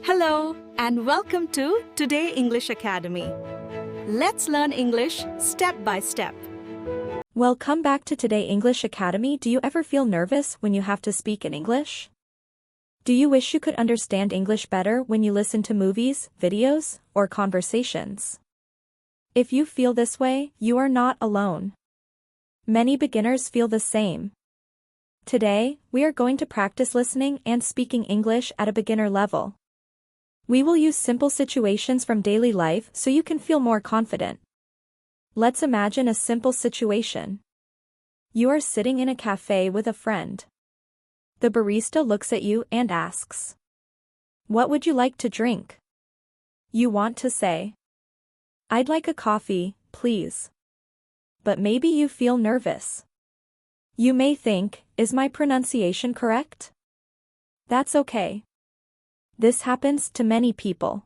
Hello and welcome to Today English Academy. Let's learn English step by step. Welcome back to Today English Academy. Do you ever feel nervous when you have to speak in English? Do you wish you could understand English better when you listen to movies, videos, or conversations? If you feel this way, you are not alone. Many beginners feel the same. Today, we are going to practice listening and speaking English at a beginner level. We will use simple situations from daily life so you can feel more confident. Let's imagine a simple situation. You are sitting in a cafe with a friend. The barista looks at you and asks, "What would you like to drink?" You want to say, "I'd like a coffee, please." But maybe you feel nervous. You may think, is my pronunciation correct? That's okay. This happens to many people.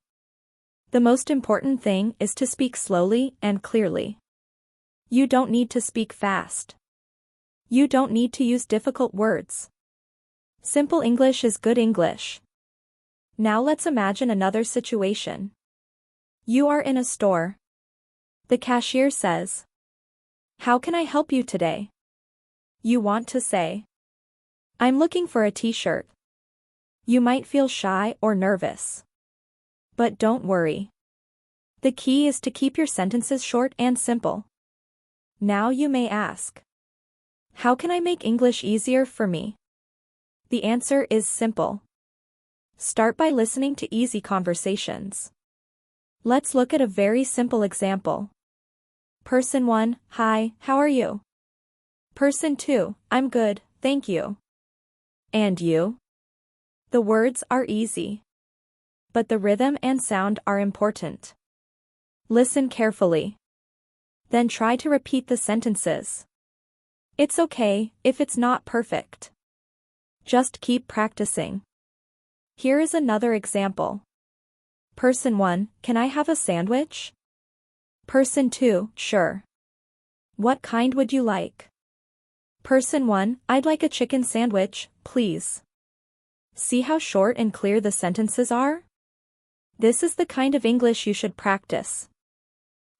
The most important thing is to speak slowly and clearly. You don't need to speak fast. You don't need to use difficult words. Simple English is good English. Now let's imagine another situation. You are in a store. The cashier says, "How can I help you today?" You want to say, "I'm looking for a t-shirt." You might feel shy or nervous. But don't worry. The key is to keep your sentences short and simple. Now you may ask, "How can I make English easier for me?" The answer is simple. Start by listening to easy conversations. Let's look at a very simple example. Person 1, "Hi, how are you?" Person 2, "I'm good, thank you." And you? The words are easy. But the rhythm and sound are important. Listen carefully. Then try to repeat the sentences. It's okay if it's not perfect. Just keep practicing. Here is another example. Person 1, "Can I have a sandwich?" Person 2, "Sure." What kind would you like? Person 1, "I'd like a chicken sandwich, please." See how short and clear the sentences are? This is the kind of English you should practice.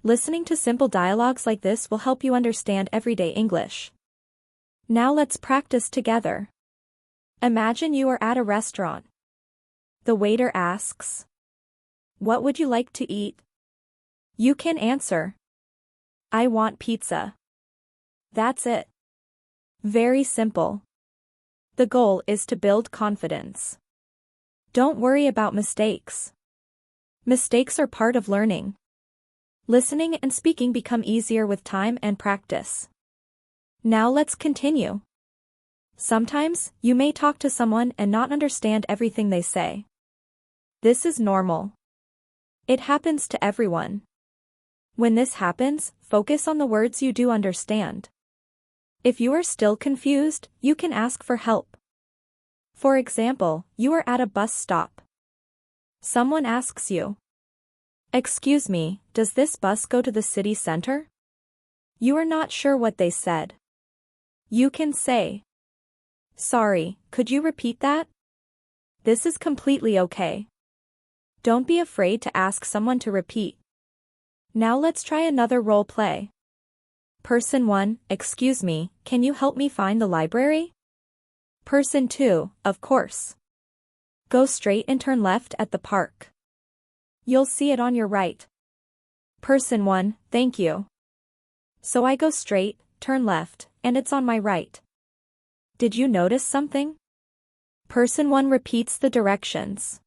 Listening to simple dialogues like this will help you understand everyday English. Now let's practice together. Imagine you are at a restaurant. The waiter asks, "What would you like to eat?" You can answer, "I want pizza." That's it. Very simple. The goal is to build confidence. Don't worry about mistakes. Mistakes are part of learning. Listening and speaking become easier with time and practice. Now let's continue. Sometimes, you may talk to someone and not understand everything they say. This is normal. It happens to everyone. When this happens, focus on the words you do understand. If you are still confused, you can ask for help. For example, you are at a bus stop. Someone asks you, "Excuse me, does this bus go to the city center?" You are not sure what they said. You can say, "Sorry, could you repeat that?" This is completely okay. Don't be afraid to ask someone to repeat. Now let's try another role play. Person 1, "Excuse me, can you help me find the library?" Person 2, "Of course. Go straight and turn left at the park. You'll see it on your right." Person 1, "Thank you. So I go straight, turn left, and it's on my right." Did you notice something? Person 1 repeats the directions.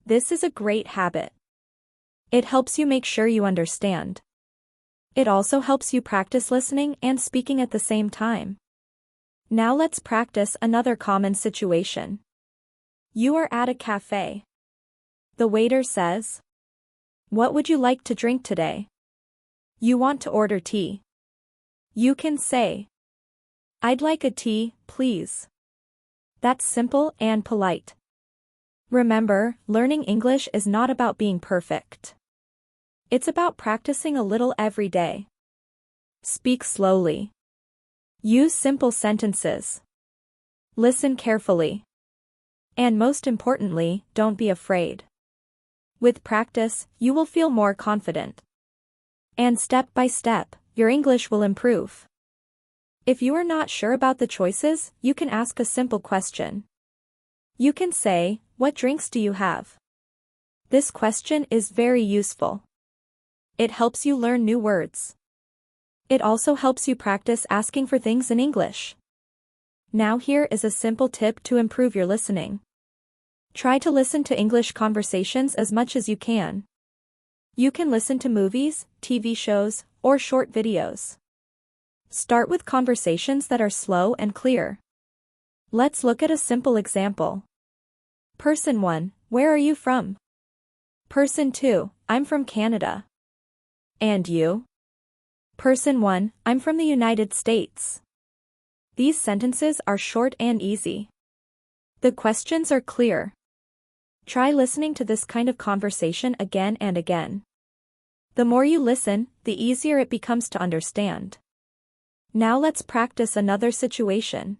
This is a great habit. It helps you make sure you understand. It also helps you practice listening and speaking at the same time. Now let's practice another common situation. You are at a cafe. The waiter says, "What would you like to drink today?" You want to order tea. You can say, "I'd like a tea, please." That's simple and polite. Remember, learning English is not about being perfect. It's about practicing a little every day. Speak slowly. Use simple sentences. Listen carefully. And most importantly, don't be afraid. With practice, you will feel more confident. And step by step, your English will improve. If you are not sure about the choices, you can ask a simple question. You can say, "What drinks do you have?" This question is very useful. It helps you learn new words. It also helps you practice asking for things in English. Now here is a simple tip to improve your listening. Try to listen to English conversations as much as you can. You can listen to movies, TV shows, or short videos. Start with conversations that are slow and clear. Let's look at a simple example. Person 1, where are you from? Person 2, I'm from Canada. And you? Person 1, I'm from the United States. These sentences are short and easy. The questions are clear. Try listening to this kind of conversation again and again. The more you listen, the easier it becomes to understand. Now let's practice another situation.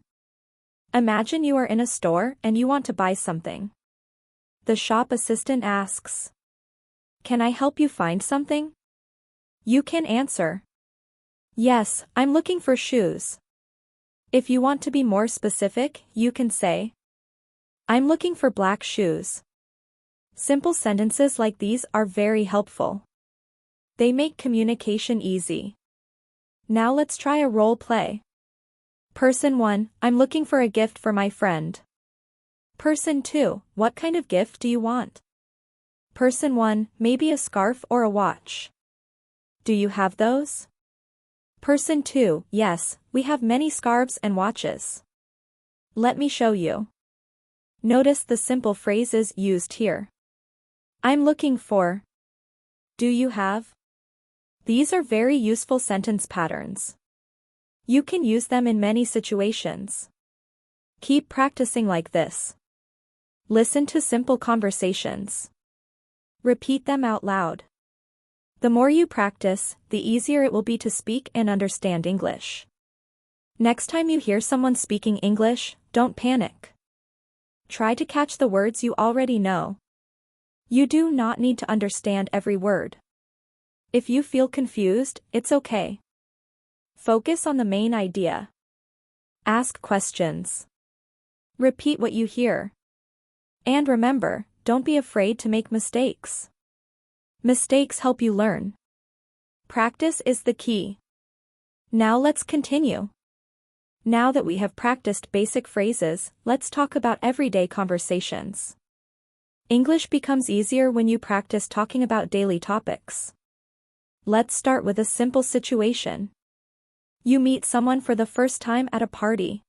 Imagine you are in a store and you want to buy something. The shop assistant asks, "Can I help you find something?" You can answer, "Yes, I'm looking for shoes." If you want to be more specific, you can say, "I'm looking for black shoes." Simple sentences like these are very helpful. They make communication easy. Now let's try a role play. Person 1, I'm looking for a gift for my friend. Person 2, what kind of gift do you want? Person 1, maybe a scarf or a watch. Do you have those? Person 2, yes, we have many scarves and watches. Let me show you. Notice the simple phrases used here. I'm looking for. Do you have? These are very useful sentence patterns. You can use them in many situations. Keep practicing like this. Listen to simple conversations. Repeat them out loud. The more you practice, the easier it will be to speak and understand English. Next time you hear someone speaking English, don't panic. Try to catch the words you already know. You do not need to understand every word. If you feel confused, it's okay. Focus on the main idea. Ask questions. Repeat what you hear. And remember, don't be afraid to make mistakes. Mistakes help you learn. Practice is the key. Now let's continue. Now that we have practiced basic phrases, let's talk about everyday conversations. English becomes easier when you practice talking about daily topics. Let's start with a simple situation. You meet someone for the first time at a party.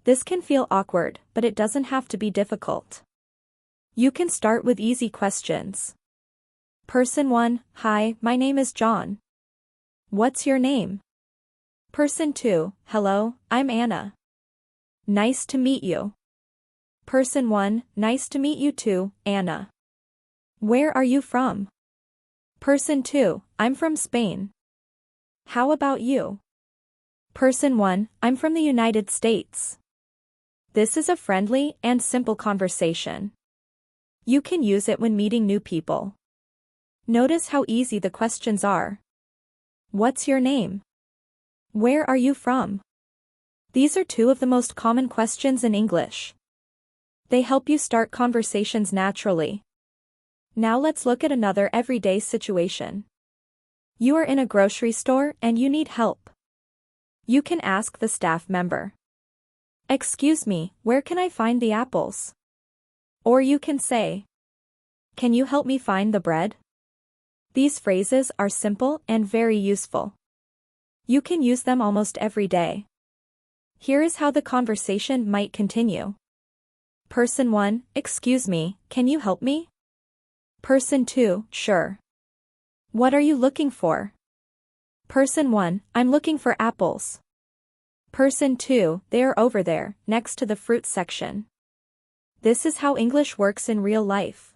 This can feel awkward, but it doesn't have to be difficult. You can start with easy questions. Person 1, hi, my name is John. What's your name? Person 2, hello, I'm Anna. Nice to meet you. Person 1, nice to meet you too, Anna. Where are you from? Person 2, I'm from Spain. How about you? Person 1, I'm from the United States. This is a friendly and simple conversation. You can use it when meeting new people. Notice how easy the questions are. What's your name? Where are you from? These are two of the most common questions in English. They help you start conversations naturally. Now let's look at another everyday situation. You are in a grocery store and you need help. You can ask the staff member, "Excuse me, where can I find the apples?" Or you can say, "Can you help me find the bread?" These phrases are simple and very useful. You can use them almost every day. Here is how the conversation might continue. Person 1, excuse me, can you help me? Person 2, sure. What are you looking for? Person 1, I'm looking for apples. Person 2, they are over there, next to the fruit section. This is how English works in real life.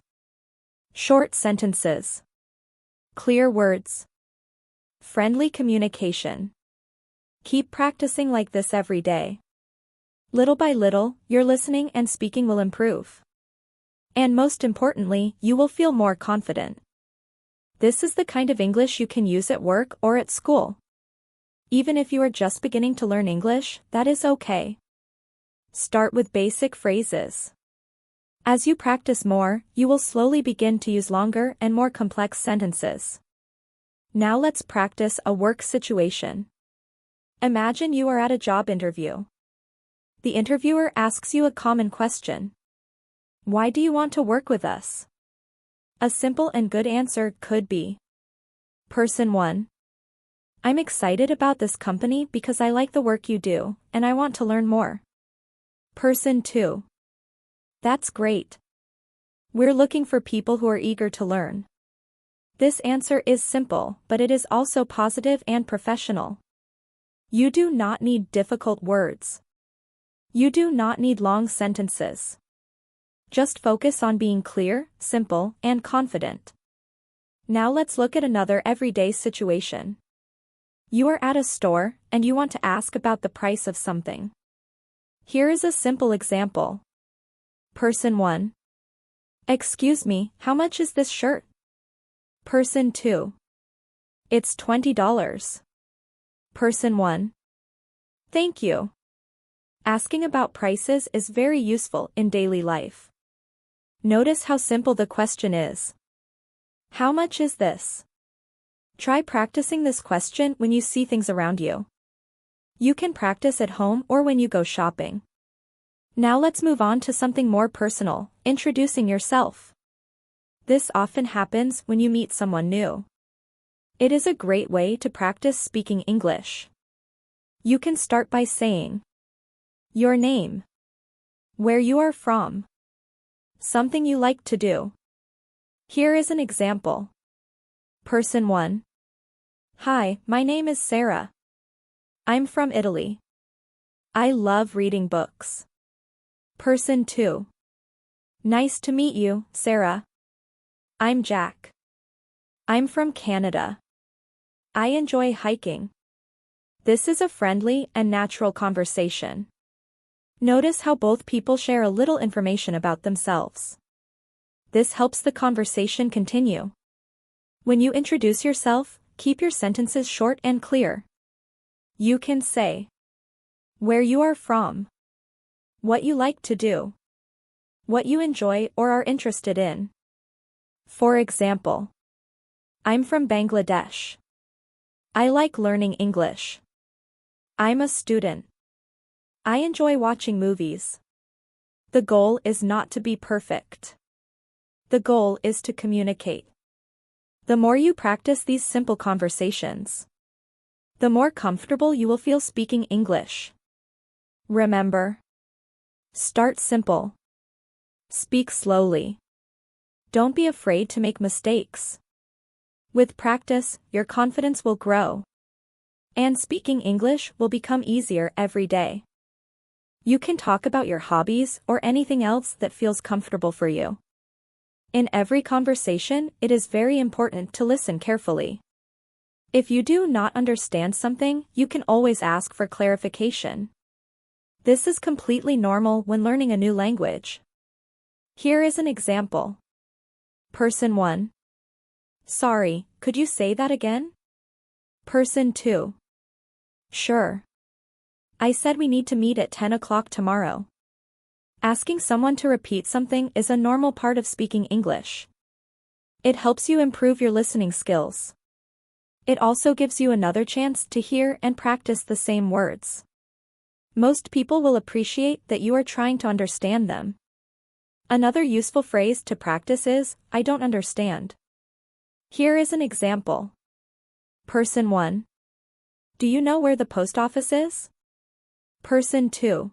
Short sentences. Clear words. Friendly communication. Keep practicing like this every day. Little by little, your listening and speaking will improve. And most importantly, you will feel more confident. This is the kind of English you can use at work or at school. Even if you are just beginning to learn English, that is okay. Start with basic phrases. As you practice more, you will slowly begin to use longer and more complex sentences. Now let's practice a work situation. Imagine you are at a job interview. The interviewer asks you a common question. Why do you want to work with us? A simple and good answer could be: Person 1. I'm excited about this company because I like the work you do, and I want to learn more. Person 2. That's great. We're looking for people who are eager to learn. This answer is simple, but it is also positive and professional. You do not need difficult words. You do not need long sentences. Just focus on being clear, simple, and confident. Now let's look at another everyday situation. You are at a store, and you want to ask about the price of something. Here is a simple example. Person 1. Excuse me, how much is this shirt? Person 2. It's $20. Person 1. Thank you. Asking about prices is very useful in daily life. Notice how simple the question is. How much is this? Try practicing this question when you see things around you. You can practice at home or when you go shopping. Now let's move on to something more personal, introducing yourself. This often happens when you meet someone new. It is a great way to practice speaking English. You can start by saying your name, where you are from, something you like to do. Here is an example. Person 1. Hi, my name is Sarah. I'm from Italy. I love reading books. Person 2. Nice to meet you, Sarah. I'm Jack. I'm from Canada. I enjoy hiking. This is a friendly and natural conversation. Notice how both people share a little information about themselves. This helps the conversation continue. When you introduce yourself, keep your sentences short and clear. You can say where you are from, what you like to do, what you enjoy or are interested in. For example, I'm from Bangladesh. I like learning English. I'm a student. I enjoy watching movies. The goal is not to be perfect. The goal is to communicate. The more you practice these simple conversations, the more comfortable you will feel speaking English. Remember, start simple. Speak slowly. Don't be afraid to make mistakes. With practice, your confidence will grow. And speaking English will become easier every day. You can talk about your hobbies or anything else that feels comfortable for you. In every conversation, it is very important to listen carefully. If you do not understand something, you can always ask for clarification. This is completely normal when learning a new language. Here is an example. Person 1. Sorry, could you say that again? Person 2. Sure. I said we need to meet at 10 o'clock tomorrow. Asking someone to repeat something is a normal part of speaking English. It helps you improve your listening skills. It also gives you another chance to hear and practice the same words. Most people will appreciate that you are trying to understand them. Another useful phrase to practice is, I don't understand. Here is an example. Person 1. Do you know where the post office is? Person 2.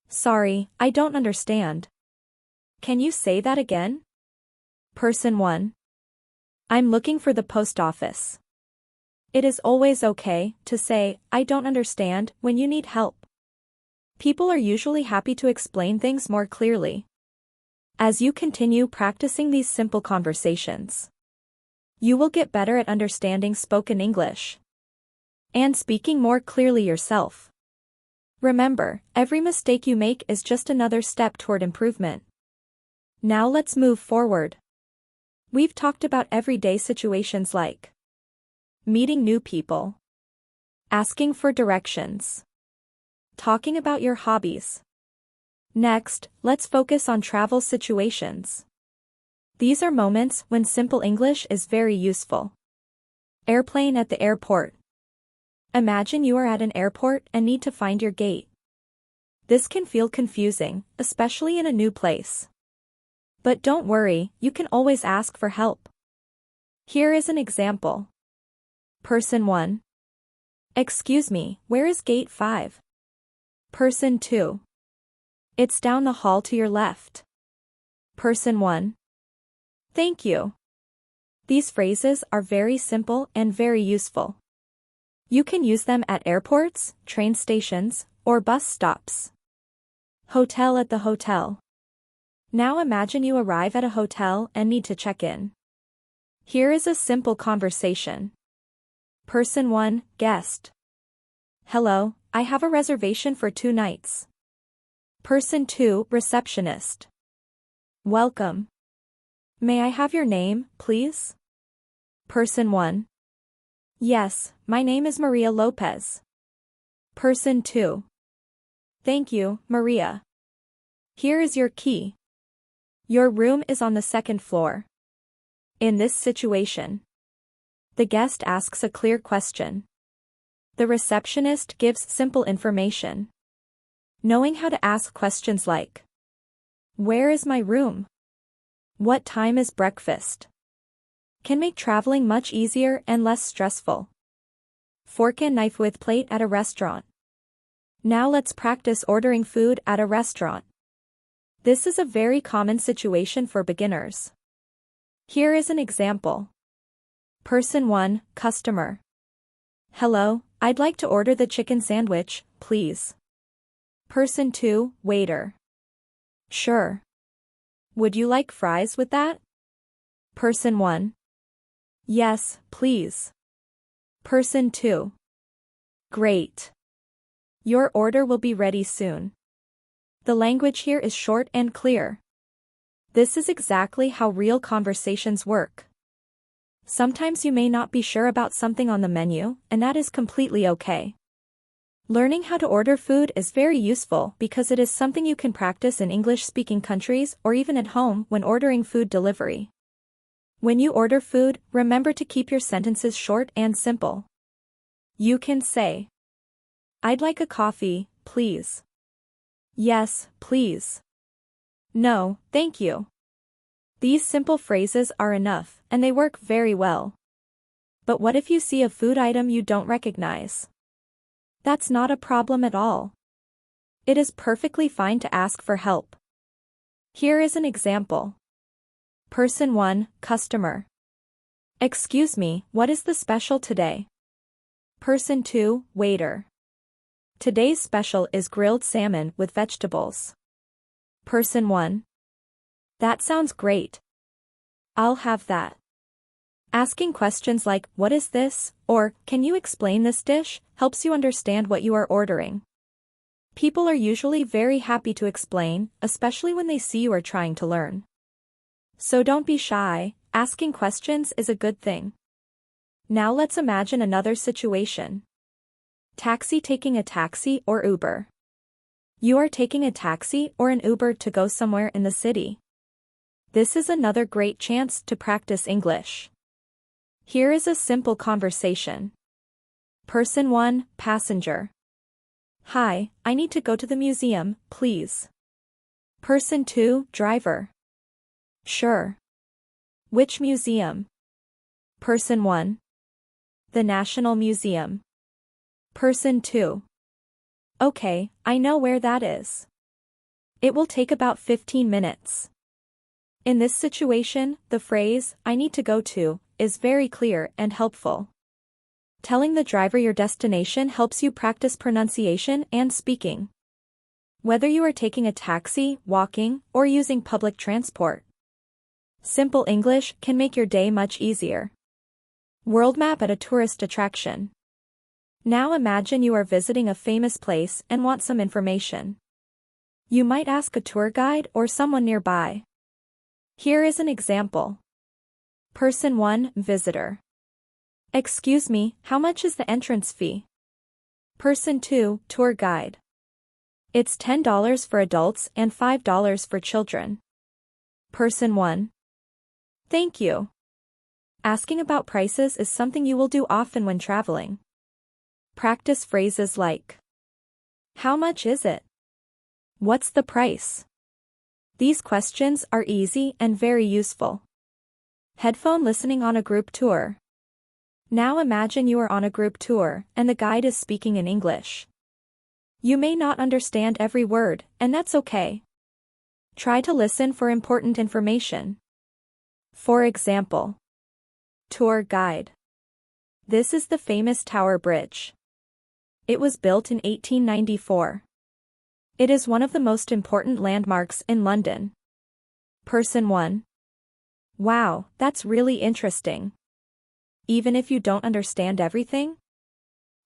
Sorry, I don't understand. Can you say that again? Person 1. I'm looking for the post office. It is always okay to say, I don't understand, when you need help. People are usually happy to explain things more clearly. As you continue practicing these simple conversations, you will get better at understanding spoken English and speaking more clearly yourself. Remember, every mistake you make is just another step toward improvement. Now let's move forward. We've talked about everyday situations like meeting new people, asking for directions, talking about your hobbies. Next, let's focus on travel situations. These are moments when simple English is very useful. Airplane at the airport. Imagine you are at an airport and need to find your gate. This can feel confusing, especially in a new place. But don't worry, you can always ask for help. Here is an example. Person 1. Excuse me, where is gate 5? Person 2. It's down the hall to your left. Person 1. Thank you. These phrases are very simple and very useful. You can use them at airports, train stations, or bus stops. Hotel at the hotel. Now imagine you arrive at a hotel and need to check in. Here is a simple conversation. Person 1, guest. Hello, I have a reservation for 2 nights. Person 2, receptionist. Welcome. May I have your name, please? Person 1. Yes, my name is Maria Lopez. Person 2. Thank you, Maria. Here is your key. Your room is on the 2nd floor. In this situation, the guest asks a clear question. The receptionist gives simple information. Knowing how to ask questions like, where is my room? What time is breakfast? Can make traveling much easier and less stressful. Fork and knife with plate at a restaurant. Now let's practice ordering food at a restaurant. This is a very common situation for beginners. Here is an example. Person 1, customer. Hello, I'd like to order the chicken sandwich, please. Person 2, waiter. Sure. Would you like fries with that? Person 1. Yes, please. Person 2. Great. Your order will be ready soon. The language here is short and clear. This is exactly how real conversations work. Sometimes you may not be sure about something on the menu, and that is completely okay. Learning how to order food is very useful because it is something you can practice in English-speaking countries or even at home when ordering food delivery. When you order food, remember to keep your sentences short and simple. You can say, I'd like a coffee, please. Yes, please. No, thank you. These simple phrases are enough, and they work very well. But what if you see a food item you don't recognize? That's not a problem at all. It is perfectly fine to ask for help. Here is an example. Person 1, customer. Excuse me, what is the special today? Person 2, waiter. Today's special is grilled salmon with vegetables. Person 1. That sounds great. I'll have that. Asking questions like, what is this, or, can you explain this dish, helps you understand what you are ordering. People are usually very happy to explain, especially when they see you are trying to learn. So don't be shy, asking questions is a good thing. Now let's imagine another situation. Taking a taxi or Uber. You are taking a taxi or an Uber to go somewhere in the city. This is another great chance to practice English. Here is a simple conversation. Person 1, passenger. Hi, I need to go to the museum, please. Person 2, driver. Sure. Which museum? Person 1. The National Museum. Person 2. Okay, I know where that is. It will take about 15 minutes. In this situation, the phrase, I need to go to, is very clear and helpful. Telling the driver your destination helps you practice pronunciation and speaking. Whether you are taking a taxi, walking, or using public transport. Simple English can make your day much easier. World map at a tourist attraction. Now imagine you are visiting a famous place and want some information. You might ask a tour guide or someone nearby. Here is an example. Person 1, visitor. Excuse me, how much is the entrance fee? Person 2, tour guide. It's $10 for adults and $5 for children. Person 1. Thank you. Asking about prices is something you will do often when traveling. Practice phrases like, how much is it? What's the price? These questions are easy and very useful. Headphone listening on a group tour. Now imagine you are on a group tour and the guide is speaking in English. You may not understand every word, and that's okay. Try to listen for important information. For example, tour guide. This is the famous Tower Bridge. It was built in 1894. It is one of the most important landmarks in London. Person 1. Wow, that's really interesting. Even if you don't understand everything?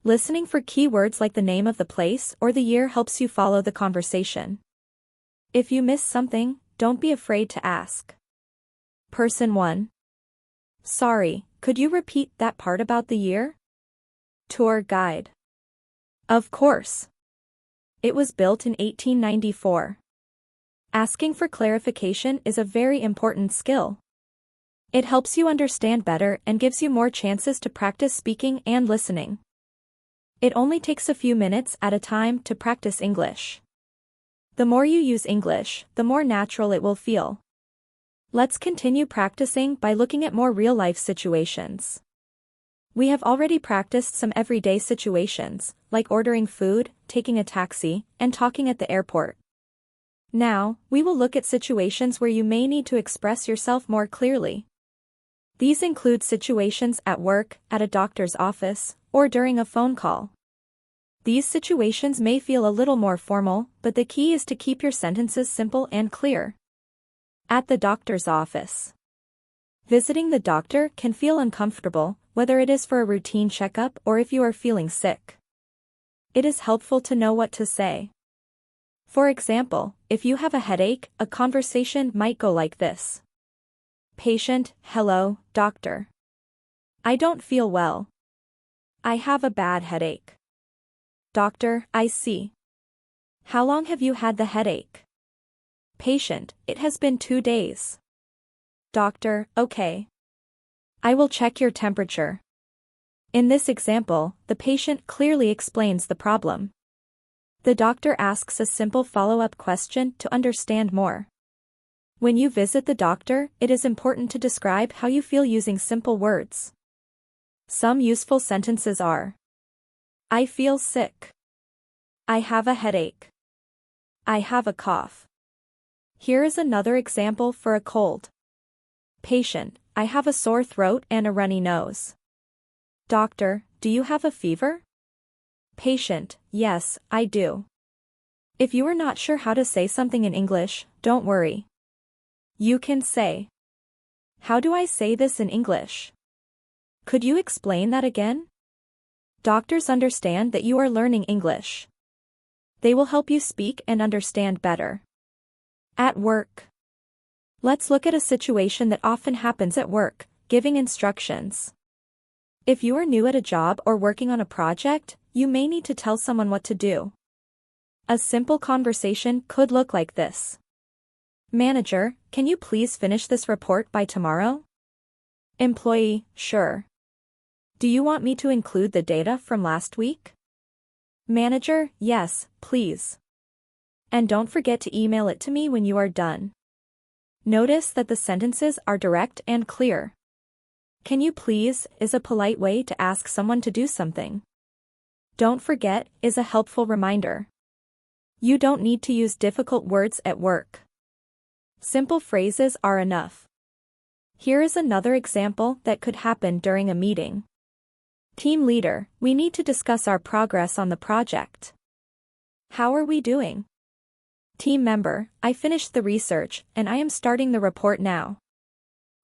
Listening for keywords like the name of the place or the year helps you follow the conversation. If you miss something, don't be afraid to ask. Person 1. Sorry, could you repeat that part about the year? Tour guide. Of course. It was built in 1894. Asking for clarification is a very important skill. It helps you understand better and gives you more chances to practice speaking and listening. It only takes a few minutes at a time to practice English. The more you use English, the more natural it will feel. Let's continue practicing by looking at more real-life situations. We have already practiced some everyday situations, like ordering food, taking a taxi, and talking at the airport. Now, we will look at situations where you may need to express yourself more clearly. These include situations at work, at a doctor's office, or during a phone call. These situations may feel a little more formal, but the key is to keep your sentences simple and clear. At the doctor's office. Visiting the doctor can feel uncomfortable, whether it is for a routine checkup or if you are feeling sick. It is helpful to know what to say. For example, if you have a headache, a conversation might go like this. Patient, hello, doctor. I don't feel well. I have a bad headache. Doctor, I see. How long have you had the headache? Patient, it has been 2 days. Doctor, okay. I will check your temperature. In this example, the patient clearly explains the problem. The doctor asks a simple follow-up question to understand more. When you visit the doctor, it is important to describe how you feel using simple words. Some useful sentences are: I feel sick. I have a headache. I have a cough. Here is another example for a cold. Patient, I have a sore throat and a runny nose. Doctor, do you have a fever? Patient, yes, I do. If you are not sure how to say something in English, don't worry. You can say, how do I say this in English? Could you explain that again? Doctors understand that you are learning English. They will help you speak and understand better. At work. Let's look at a situation that often happens at work, giving instructions. If you are new at a job or working on a project, you may need to tell someone what to do. A simple conversation could look like this. Manager, can you please finish this report by tomorrow? Employee, sure. Do you want me to include the data from last week? Manager, yes, please. And don't forget to email it to me when you are done. Notice that the sentences are direct and clear. Can you please is a polite way to ask someone to do something. Don't forget is a helpful reminder. You don't need to use difficult words at work. Simple phrases are enough. Here is another example that could happen during a meeting. Team leader, we need to discuss our progress on the project. How are we doing? Team member, I finished the research and I am starting the report now.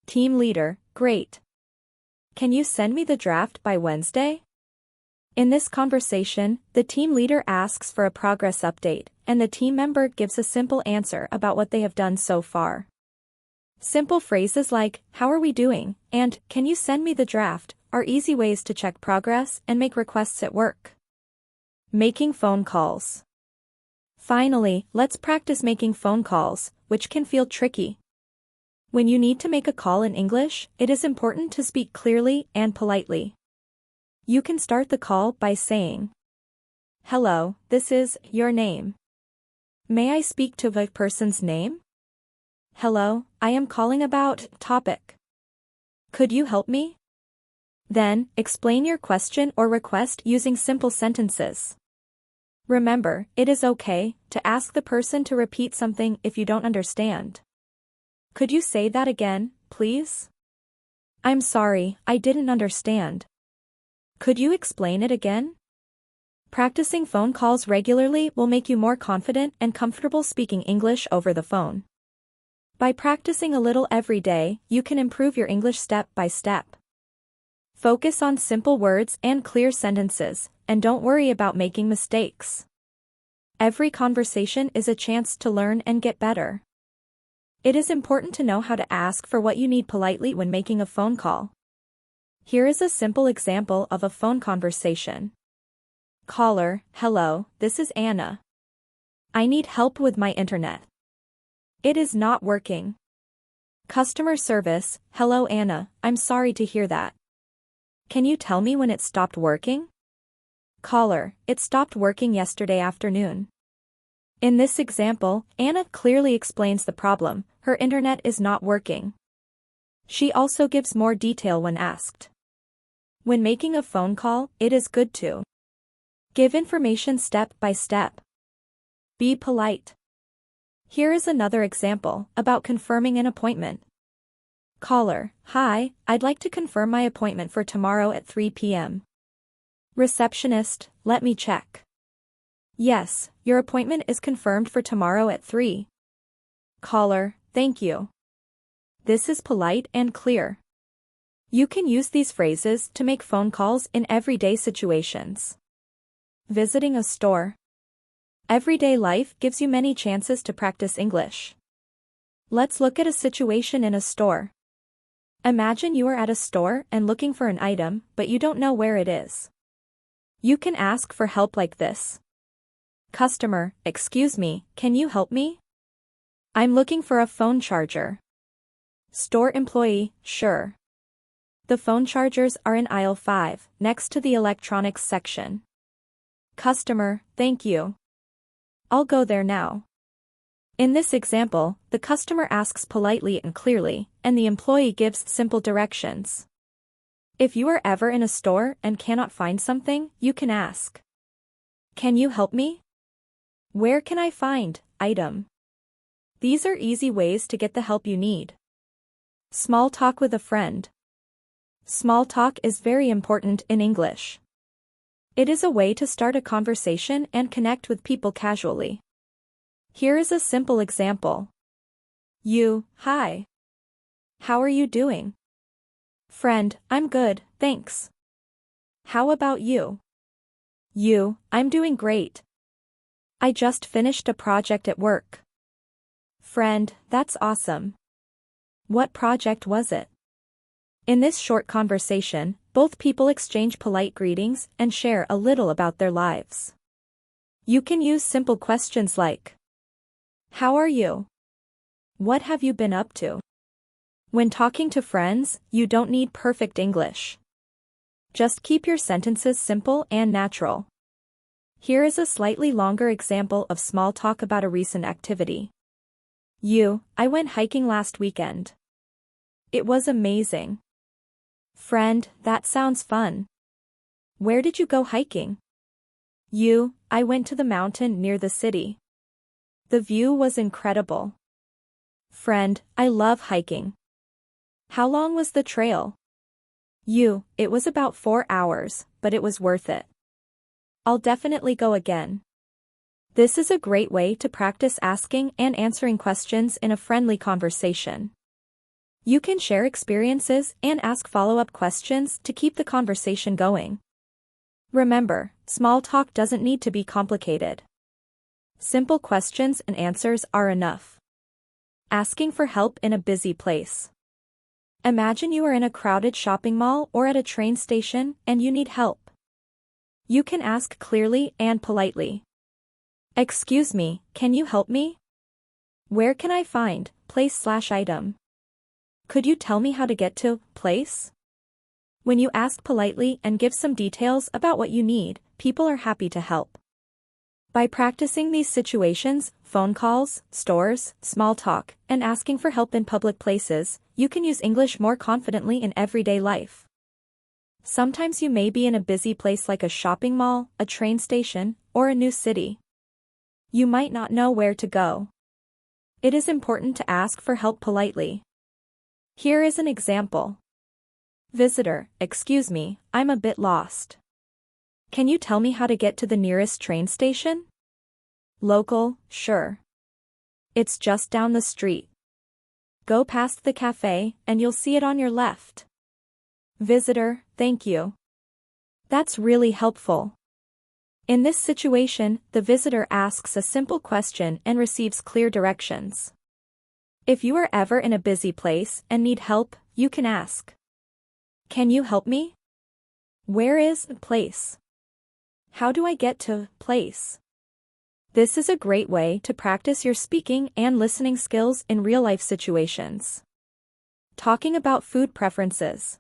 Team leader, great. Can you send me the draft by Wednesday? In this conversation, the team leader asks for a progress update, and the team member gives a simple answer about what they have done so far. Simple phrases like, "How are we doing?" and "Can you send me the draft?" are easy ways to check progress and make requests at work. Making phone calls. Finally, let's practice making phone calls, which can feel tricky. When you need to make a call in English, it is important to speak clearly and politely. You can start the call by saying, "Hello, this is your name. May I speak to the person's name? Hello, I am calling about topic. Could you help me?" Then, explain your question or request using simple sentences. Remember, it is okay to ask the person to repeat something if you don't understand. "Could you say that again, please? I'm sorry, I didn't understand. Could you explain it again?" Practicing phone calls regularly will make you more confident and comfortable speaking English over the phone. By practicing a little every day, you can improve your English step by step. Focus on simple words and clear sentences, and don't worry about making mistakes. Every conversation is a chance to learn and get better. It is important to know how to ask for what you need politely when making a phone call. Here is a simple example of a phone conversation. Caller, "Hello, this is Anna. I need help with my internet. It is not working." Customer service, "Hello Anna, I'm sorry to hear that. Can you tell me when it stopped working?" Caller, "It stopped working yesterday afternoon." In this example, Anna clearly explains the problem: her internet is not working. She also gives more detail when asked. When making a phone call, it is good to give information step by step. Be polite. Here is another example about confirming an appointment. Caller, "Hi, I'd like to confirm my appointment for tomorrow at 3 p.m. Receptionist, "Let me check. Yes, your appointment is confirmed for tomorrow at 3. Caller, "Thank you." This is polite and clear. You can use these phrases to make phone calls in everyday situations. Visiting a store. Everyday life gives you many chances to practice English. Let's look at a situation in a store. Imagine you are at a store and looking for an item, but you don't know where it is. You can ask for help like this. Customer, "Excuse me, can you help me? I'm looking for a phone charger." Store employee, "Sure. The phone chargers are in aisle 5, next to the electronics section." Customer, "Thank you. I'll go there now." In this example, the customer asks politely and clearly, and the employee gives simple directions. If you are ever in a store and cannot find something, you can ask, "Can you help me? Where can I find item?" These are easy ways to get the help you need. Small talk with a friend. Small talk is very important in English. It is a way to start a conversation and connect with people casually. Here is a simple example. You, "Hi. How are you doing?" Friend, "I'm good, thanks. How about you?" You, "I'm doing great. I just finished a project at work." Friend, "That's awesome. What project was it?" In this short conversation, both people exchange polite greetings and share a little about their lives. You can use simple questions like, "How are you? What have you been up to?" When talking to friends, you don't need perfect English. Just keep your sentences simple and natural. Here is a slightly longer example of small talk about a recent activity. You, "I went hiking last weekend. It was amazing." Friend, "That sounds fun. Where did you go hiking?" You, "I went to the mountain near the city. The view was incredible." Friend, "I love hiking. How long was the trail?" You, "It was about 4 hours, but it was worth it. I'll definitely go again." This is a great way to practice asking and answering questions in a friendly conversation. You can share experiences and ask follow-up questions to keep the conversation going. Remember, small talk doesn't need to be complicated. Simple questions and answers are enough. Asking for help in a busy place. Imagine you are in a crowded shopping mall or at a train station and you need help. You can ask clearly and politely. Excuse me, can you help me? Where can I find place/item? Could you tell me how to get to place? When you ask politely and give some details about what you need, people are happy to help. By practicing these situations, phone calls, stores, small talk, and asking for help in public places, you can use English more confidently in everyday life. Sometimes you may be in a busy place like a shopping mall, a train station, or a new city. You might not know where to go. It is important to ask for help politely. Here is an example. Visitor, excuse me, I'm a bit lost. Can you tell me how to get to the nearest train station? Local, sure. It's just down the street. Go past the café and you'll see it on your left. Visitor, thank you. That's really helpful. In this situation, the visitor asks a simple question and receives clear directions. If you are ever in a busy place and need help, you can ask. Can you help me? Where is place? How do I get to place? This is a great way to practice your speaking and listening skills in real-life situations. Talking about food preferences.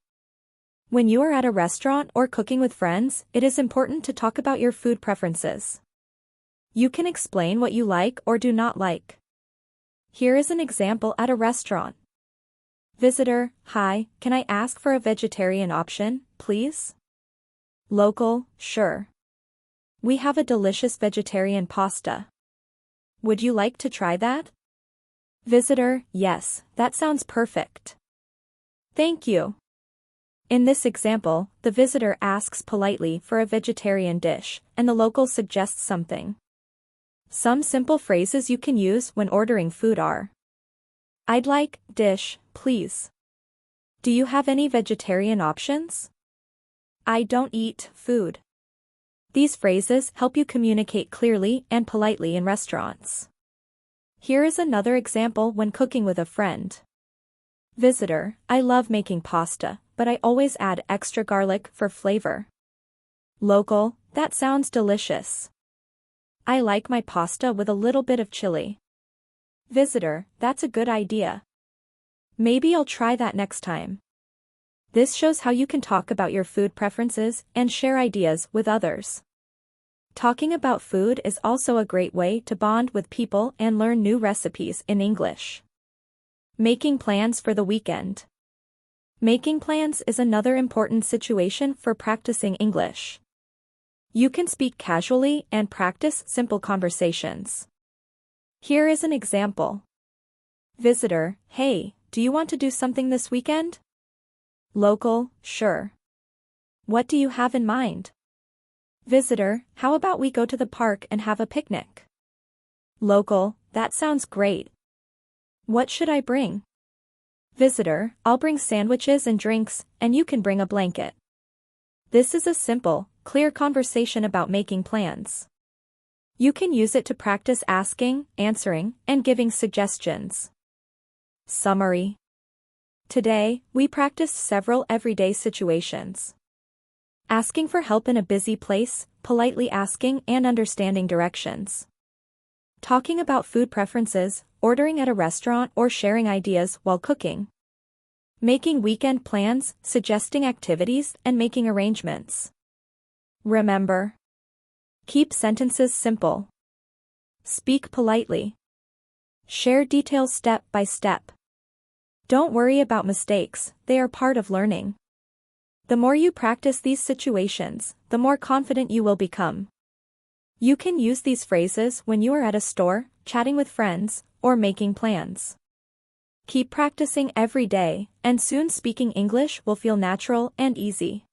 When you are at a restaurant or cooking with friends, it is important to talk about your food preferences. You can explain what you like or do not like. Here is an example at a restaurant. Visitor, hi, can I ask for a vegetarian option, please? Local, sure. We have a delicious vegetarian pasta. Would you like to try that? Visitor, yes, that sounds perfect. Thank you. In this example, the visitor asks politely for a vegetarian dish, and the local suggests something. Some simple phrases you can use when ordering food are: I'd like dish, please. Do you have any vegetarian options? I don't eat food. These phrases help you communicate clearly and politely in restaurants. Here is another example when cooking with a friend. Visitor, I love making pasta, but I always add extra garlic for flavor. Local, that sounds delicious. I like my pasta with a little bit of chili. Visitor, that's a good idea. Maybe I'll try that next time. This shows how you can talk about your food preferences and share ideas with others. Talking about food is also a great way to bond with people and learn new recipes in English. Making plans for the weekend. Making plans is another important situation for practicing English. You can speak casually and practice simple conversations. Here is an example. Visitor, hey, do you want to do something this weekend? Local, sure. What do you have in mind? Visitor, how about we go to the park and have a picnic? Local, that sounds great. What should I bring? Visitor, I'll bring sandwiches and drinks, and you can bring a blanket. This is a simple, clear conversation about making plans. You can use it to practice asking, answering, and giving suggestions. Summary. Today, we practiced several everyday situations. Asking for help in a busy place, politely asking and understanding directions. Talking about food preferences, ordering at a restaurant or sharing ideas while cooking. Making weekend plans, suggesting activities, and making arrangements. Remember. Keep sentences simple. Speak politely. Share details step by step. Don't worry about mistakes, they are part of learning. The more you practice these situations, the more confident you will become. You can use these phrases when you are at a store, chatting with friends, or making plans. Keep practicing every day, and soon speaking English will feel natural and easy.